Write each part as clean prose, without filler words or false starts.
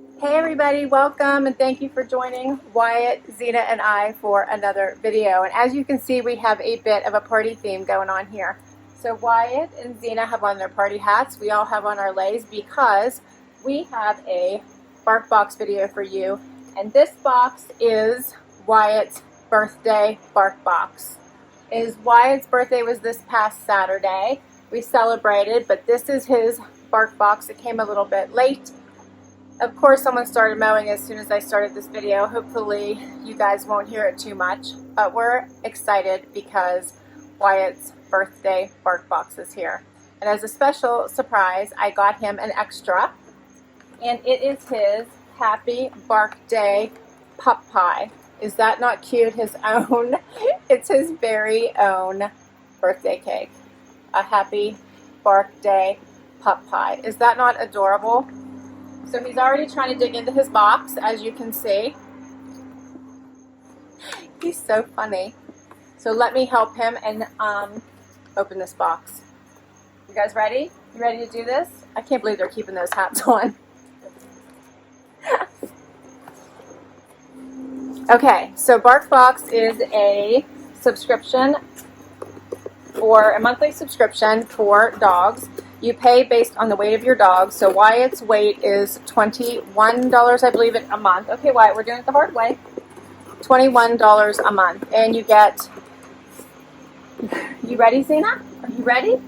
Hey everybody, welcome and thank you for joining Wyatt, Xena, and I for another video. And as you can see, we have a bit of a party theme going on here. So Wyatt and Xena have on their party hats. We all have on our leis because we have a BarkBox video for you. And this box is Wyatt's birthday BarkBox. Wyatt's birthday was this past Saturday. We celebrated, but this is his BarkBox. It came a little bit late. Of course, someone started mowing as soon as I started this video. Hopefully, you guys won't hear it too much, but we're excited because Wyatt's birthday BarkBox is here. And as a special surprise, I got him an extra, and it is his Happy Bark Day Pup Pie. Is that not cute? His own, it's his very own birthday cake. A Happy Bark Day Pup Pie. Is that not adorable? So he's already trying to dig into his box, as you can see. He's so funny. So let me help him and open this box. You guys ready? You ready to do this? I can't believe they're keeping those hats on. Okay, so BarkBox is a subscription, or a monthly subscription for dogs. You pay based on the weight of your dog. So Wyatt's weight is $21, I believe, a month. Okay, Wyatt, we're doing it the hard way. $21 a month. And you get, you ready, Xena? Are you ready?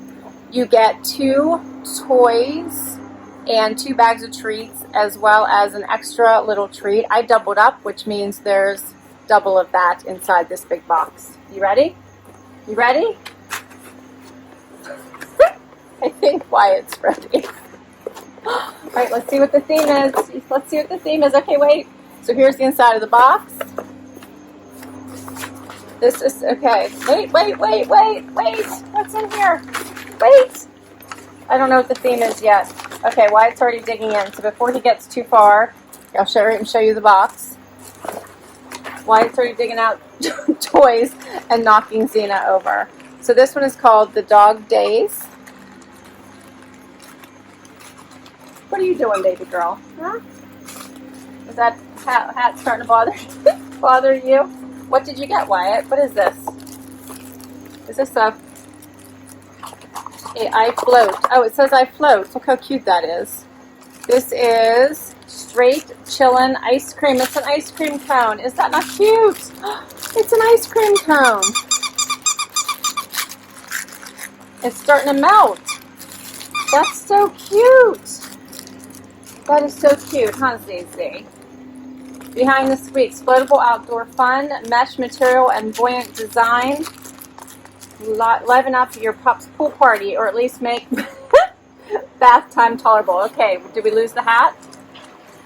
You get 2 toys and 2 bags of treats, as well as an extra little treat. I doubled up, which means there's double of that inside this big box. You ready? You ready? I think Wyatt's ready. All right, let's see what the theme is. Let's see what the theme is. Okay, wait. So here's the inside of the box. This is, okay. Wait. What's in here? Wait. I don't know what the theme is yet. Okay, Wyatt's already digging in. So before he gets too far, I'll show you the box. Wyatt's already digging out toys and knocking Xena over. So this one is called the Dog Daze. What are you doing, baby girl? Huh? Is that hat starting to bother you? What did you get, Wyatt? What is this? Is this I float? Oh, it says I float. Look how cute that is. This is straight chillin' ice cream. It's an ice cream cone. Is that not cute? It's an ice cream cone. It's starting to melt. That's so cute. That is so cute, huh, Zizi? Behind the Squeaks, floatable outdoor fun, mesh material, and buoyant design. Liven up your pup's pool party, or at least make bath time tolerable. Okay, did we lose the hat?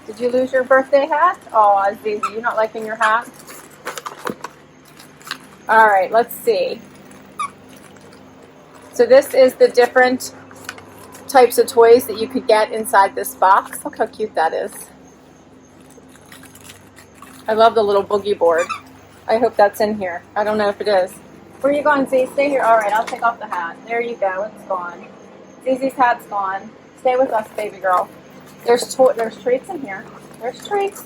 Did you lose your birthday hat? Oh, Zizi, you're not liking your hat? All right, let's see. So this is the different types of toys that you could get inside this box. Look how cute that is. I love the little boogie board. I hope that's in here. I don't know if it is. Where are you going, Z? Stay here. All right, I'll take off the hat. There you go. It's gone. Zizi's hat's gone. Stay with us, baby girl. There's treats in here. There's treats.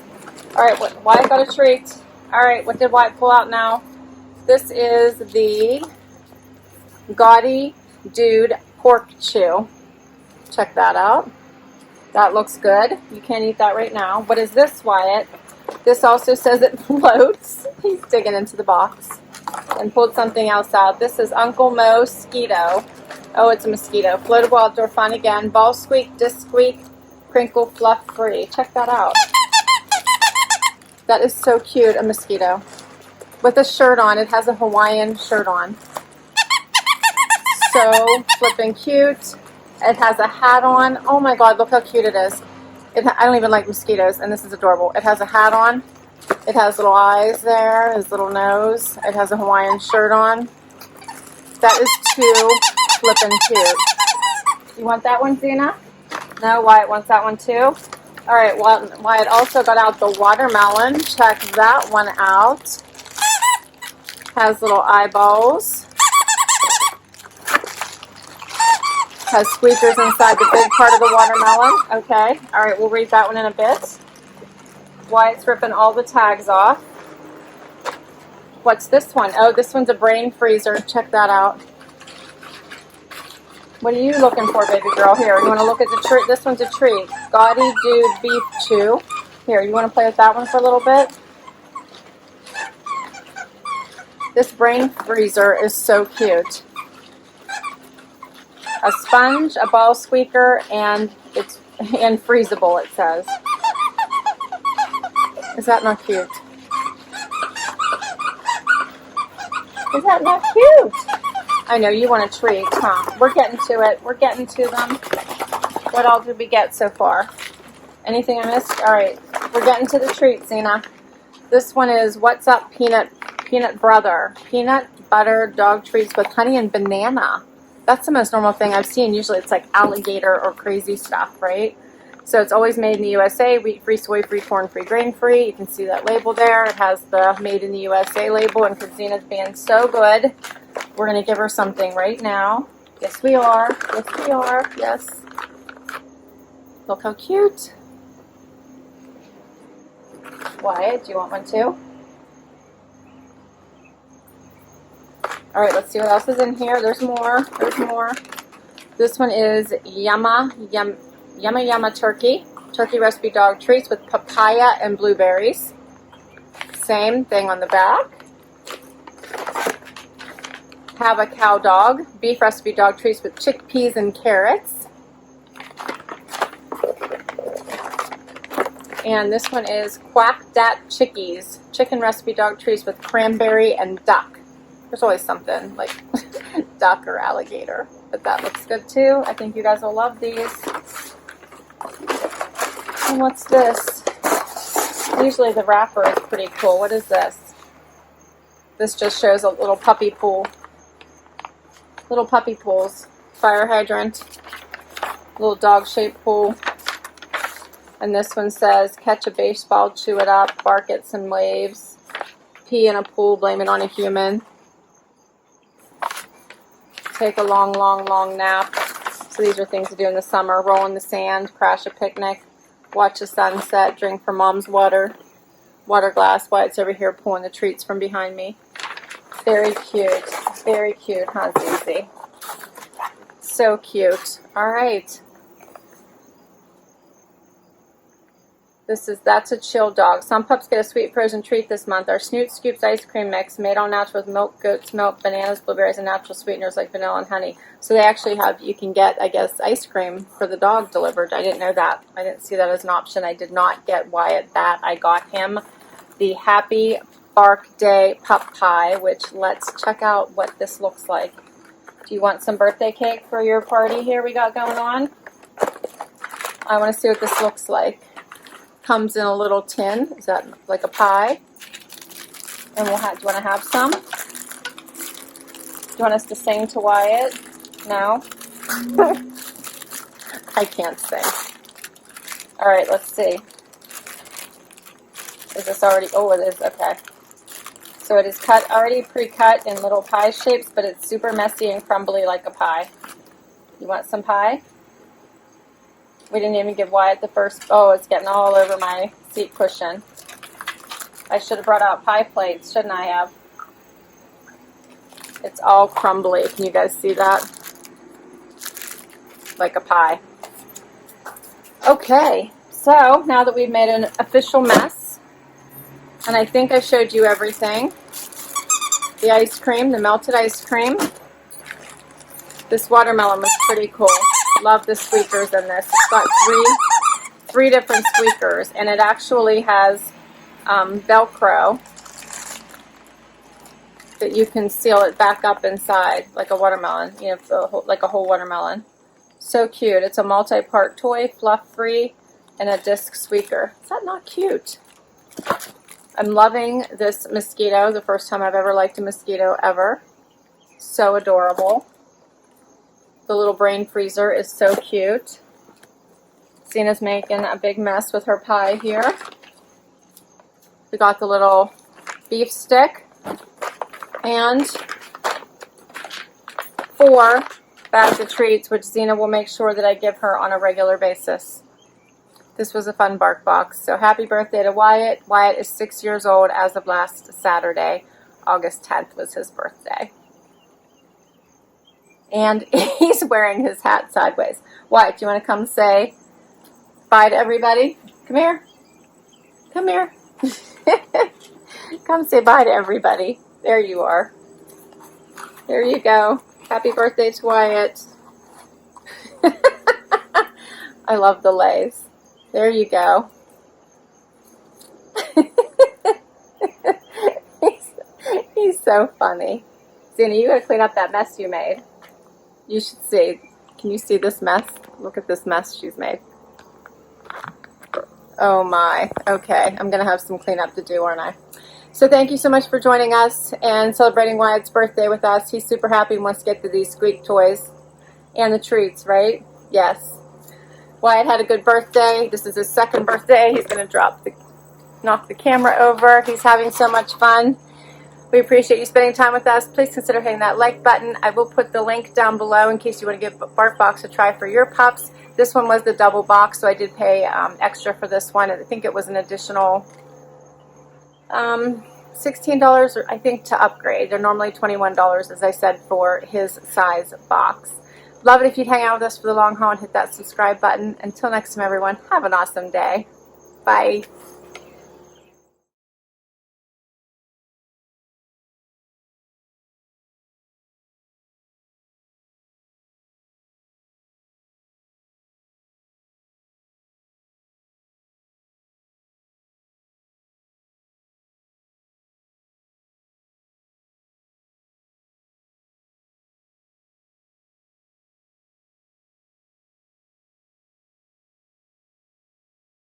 All right, Wyatt got a treat. All right, what did Wyatt pull out now? This is the Gaudy Dude Pork Chew. Check that out. That looks good. You can't eat that right now. What is this, Wyatt? This also says it floats. He's digging into the box and pulled something else out. This is Uncle Mo's Mosquito. Oh, it's a mosquito. Floatable outdoor fun again. Ball squeak, disc squeak, crinkle, fluff free. Check that out. That is so cute, a mosquito. With a shirt on. It has a Hawaiian shirt on. So flipping cute. It has a hat on. Oh my God, look how cute it is. I don't even like mosquitoes, and this is adorable. It has a hat on. It has little eyes there, his little nose. It has a Hawaiian shirt on. That is too flippin' cute. You want that one, Xena? No, Wyatt wants that one too. All right, Wyatt also got out the watermelon. Check that one out. Has little eyeballs. Has squeakers inside the big part of the watermelon. Okay. All right, we'll read that one in a bit. Wyatt's ripping all the tags off. What's this one? Oh, this one's a brain freezer. Check that out. What are you looking for, baby girl? Here, you want to look at the treat? This one's a treat. Gaudy Dude Beef Chew. Here, you want to play with that one for a little bit? This brain freezer is so cute. A sponge, a ball squeaker, and it's freezable, it says. Is that not cute? Is that not cute? I know, you want a treat, huh? We're getting to it. We're getting to them. What all did we get so far? Anything I missed? All right, we're getting to the treat, Xena. This one is What's Up Peanut Brother. Peanut butter dog treats with honey and banana. That's the most normal thing I've seen. Usually it's like alligator or crazy stuff, right? So it's always made in the USA, wheat-free, soy-free, corn-free, grain-free. You can see that label there. It has the Made in the USA label, and because Xena's being so good, we're going to give her something right now. Yes, we are. Yes, we are. Yes. Look how cute. Wyatt, do you want one too? All right, let's see what else is in here. There's more. There's more. This one is Yumma Turkey. Turkey recipe dog treats with papaya and blueberries. Same thing on the back. Have a Cow Dog. Beef recipe dog treats with chickpeas and carrots. And this one is Quack Dat Chickies. Chicken recipe dog treats with cranberry and duck. There's always something like duck or alligator, but that looks good too. I think you guys will love these. And what's this? Usually the wrapper is pretty cool. What is this? This just shows a little puppy pool. Little puppy pools. Fire hydrant. Little dog-shaped pool. And this one says, catch a baseball, chew it up, bark at some waves, pee in a pool, blame it on a human. Take a long, long, long nap. So these are things to do in the summer. Roll in the sand, crash a picnic, watch the sunset, drink from mom's water glass. Wyatt's over here pulling the treats from behind me. Very cute. Very cute, huh, Zizi? So cute. All right. That's a chill dog. Some pups get a sweet frozen treat this month. Our Snoot Scoops ice cream mix, made all natural with milk, goat's milk, bananas, blueberries, and natural sweeteners like vanilla and honey. So they actually have, you can get, I guess, ice cream for the dog delivered. I didn't know that. I didn't see that as an option. I did not get Wyatt that. I got him the Happy Bark Day Pup Pie, which let's check out what this looks like. Do you want some birthday cake for your party here we got going on? I want to see what this looks like. Comes in a little tin. Is that like a pie? And we'll have, do you want to have some? Do you want us to sing to Wyatt? No? I can't sing. All right, let's see. Is this already, oh, it is, okay. So it is cut, already pre-cut in little pie shapes, but it's super messy and crumbly like a pie. You want some pie? We didn't even give Wyatt the first, oh, it's getting all over my seat cushion. I should have brought out pie plates, shouldn't I have? It's all crumbly. Can you guys see that? Like a pie. Okay, so now that we've made an official mess, and I think I showed you everything. The ice cream, the melted ice cream. This watermelon was pretty cool. Love the squeakers in this. It's got three different squeakers, and it actually has Velcro that you can seal it back up inside like a watermelon, you know, like a whole watermelon. So cute. It's a multi-part toy, fluff-free, and a disc squeaker. Is that not cute? I'm loving this mosquito. The first time I've ever liked a mosquito ever. So adorable. The little brain freezer is so cute. Xena's making a big mess with her pie here. We got the little beef stick and 4 bags of treats, which Xena will make sure that I give her on a regular basis. This was a fun BarkBox. So happy birthday to Wyatt. Wyatt is 6 years old as of last Saturday. August 10th was his birthday. And he's wearing his hat sideways. Wyatt, do you want to come say bye to everybody? Come here. Come here. Come say bye to everybody. There you are. There you go. Happy birthday to Wyatt. I love the lays. There you go. He's so funny. Xena, you gotta clean up that mess you made. You should see. Can you see this mess? Look at this mess she's made. Oh my. Okay, I'm gonna have some cleanup to do, aren't I? So thank you so much for joining us and celebrating Wyatt's birthday with us. He's super happy and wants to get to these squeak toys and the treats, right? Yes. Wyatt had a good birthday. This is his second birthday. He's gonna knock the camera over. He's having so much fun. We appreciate you spending time with us. Please consider hitting that like button. I will put the link down below in case you want to give BarkBox a try for your pups. This one was the double box, so I did pay extra for this one. I think it was an additional $16, I think, to upgrade. They're normally $21, as I said, for his size box. Love it if you'd hang out with us for the long haul and hit that subscribe button. Until next time, everyone, have an awesome day. Bye.